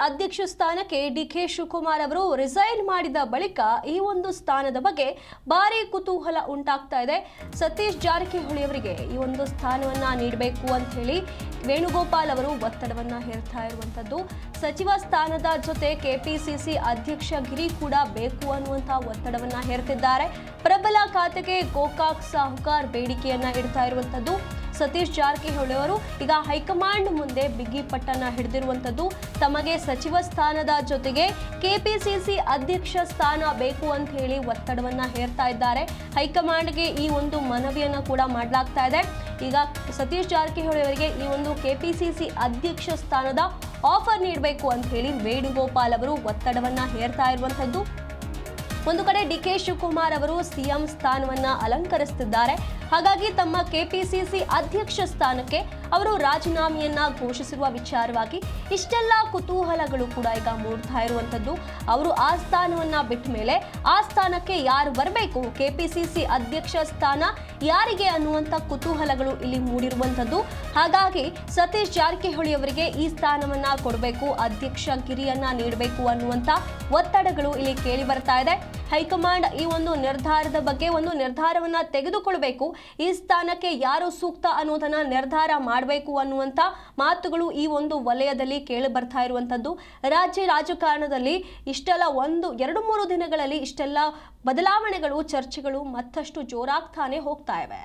ಅಧ್ಯಕ್ಷ ಸ್ಥಾನಕ್ಕೆ ಡಿಕೆ ಶಿವಕುಮಾರ್ ಅವರು ರಿಸೈನ್ ಮಾಡಿದ ಬಳಿಕ ಈ ಒಂದು ಸ್ಥಾನದ ಬಗ್ಗೆ ಭಾರಿ ಕುತೂಹಲ ಉಂಟಾಗ್ತಾ ಇದೆ. ಸತೀಶ್ ಜಾರಕಿಹೊಳಿ ಅವರಿಗೆ ಈ ಒಂದು ಸ್ಥಾನವನ್ನ ನೀಡಬೇಕು ಅಂತ ಹೇಳಿ ವೇಣುಗೋಪಾಲ್ ಅವರು ಒತ್ತಡವನ್ನ ಹೇರ್ತಾ ಇರುವಂತದ್ದು. ಸಚಿವ ಸ್ಥಾನದ ಜೊತೆ ಕೆಪಿಸಿಸಿ ಅಧ್ಯಕ್ಷ ಗಿರಿ ಕೂಡ ಬೇಕು ಅನ್ನುವಂತ ಒತ್ತಡವನ್ನ ಹೇರ್ತಿದ್ದಾರೆ. ಪ್ರಬಲ ಖಾತೆಗೆ ಗೋಕಾಕ್ ಸಾಹುಕಾರ್ ಬೇಡಿಕೆಯನ್ನ ಇಡ್ತಾ ಇರುವಂತದ್ದು. ಸತೀಶ್ ಜಾರಕಿಹೊಳಿ ಅವರು ಈಗ ಹೈಕಮಾಂಡ್ ಮುಂದೆ ಬಿಗಿ ಪಟ್ಟನ್ನ ಹಿಡಿದಿರುವಂತದ್ದು. ತಮಗೆ ಸಚಿವ ಸ್ಥಾನದ ಜೊತೆಗೆ ಕೆಪಿಸಿಸಿ ಅಧ್ಯಕ್ಷ ಸ್ಥಾನ ಬೇಕು ಅಂತ ಹೇಳಿ ಒತ್ತಡವನ್ನ ಹೇರ್ತಾ ಇದ್ದಾರೆ. ಹೈಕಮಾಂಡ್ಗೆ ಈ ಒಂದು ಮನವಿಯನ್ನ ಕೂಡ ಮಾಡಲಾಗ್ತಾ ಇದೆ. ಈಗ ಸತೀಶ್ ಜಾರಕಿಹೊಳಿ ಅವರಿಗೆ ಈ ಒಂದು ಕೆಪಿಸಿಸಿ ಅಧ್ಯಕ್ಷ ಸ್ಥಾನದ ಆಫರ್ ನೀಡಬೇಕು ಅಂತ ಹೇಳಿ ವೇಣುಗೋಪಾಲ್ ಅವರು ಒತ್ತಡವನ್ನ ಹೇರ್ತಾ ಇರುವಂತದ್ದು. ಒಂದು ಕಡೆ ಡಿಕೆ ಶಿವಕುಮಾರ್ ಅವರು ಸಿಎಂ ಸ್ಥಾನವನ್ನ ಅಲಂಕರಿಸುತ್ತಿದ್ದಾರೆ. ಹಾಗಾಗಿ ತಮ್ಮ ಕೆಪಿಸಿಸಿ ಅಧ್ಯಕ್ಷ ಸ್ಥಾನಕ್ಕೆ ಅವರು ರಾಜೀನಾಮೆಯನ್ನ ಘೋಷಿಸಿರುವ ವಿಚಾರವಾಗಿ ಇಷ್ಟೆಲ್ಲ ಕುತೂಹಲಗಳು ಕೂಡ ಈಗ ಮೂಡ್ತಾ ಇರುವಂತದ್ದು. ಅವರು ಆ ಸ್ಥಾನವನ್ನ ಬಿಟ್ಟ ಮೇಲೆ ಆ ಸ್ಥಾನಕ್ಕೆ ಯಾರು ಬರಬೇಕು, ಕೆಪಿಸಿಸಿ ಅಧ್ಯಕ್ಷ ಸ್ಥಾನ ಯಾರಿಗೆ ಅನ್ನುವಂಥ ಕುತೂಹಲಗಳು ಇಲ್ಲಿ ಮೂಡಿರುವಂತದ್ದು. ಹಾಗಾಗಿ ಸತೀಶ್ ಜಾರಕಿಹೊಳಿ ಅವರಿಗೆ ಈ ಸ್ಥಾನವನ್ನ ಕೊಡಬೇಕು, ಅಧ್ಯಕ್ಷ ಗಿರಿಯನ್ನ ನೀಡಬೇಕು ಅನ್ನುವಂಥ ಒತ್ತಡಗಳು ಇಲ್ಲಿ ಕೇಳಿ ಬರ್ತಾ ಇದೆ. ಹೈಕಮಾಂಡ್ ಈ ಒಂದು ನಿರ್ಧಾರದ ಬಗ್ಗೆ ಒಂದು ನಿರ್ಧಾರವನ್ನ ತೆಗೆದುಕೊಳ್ಬೇಕು. ಈ ಸ್ಥಾನಕ್ಕೆ ಯಾರು ಸೂಕ್ತ ಅನ್ನೋದನ್ನ ನಿರ್ಧಾರ ಮಾಡಬೇಕು ಅನ್ನುವಂಥ ಮಾತುಗಳು ಈ ಒಂದು ವಲಯದಲ್ಲಿ ಕೇಳಿ ಬರ್ತಾ ಇರುವಂತದ್ದು. ರಾಜ್ಯ ರಾಜಕಾರಣದಲ್ಲಿ ಇಷ್ಟೆಲ್ಲ 1-2-3 ದಿನಗಳಲ್ಲಿ ಇಷ್ಟೆಲ್ಲ ಬದಲಾವಣೆಗಳು, ಚರ್ಚೆಗಳು ಮತ್ತಷ್ಟು ಜೋರಾಗ್ತಾನೆ ಹೋಗ್ತಾ ಇವೆ.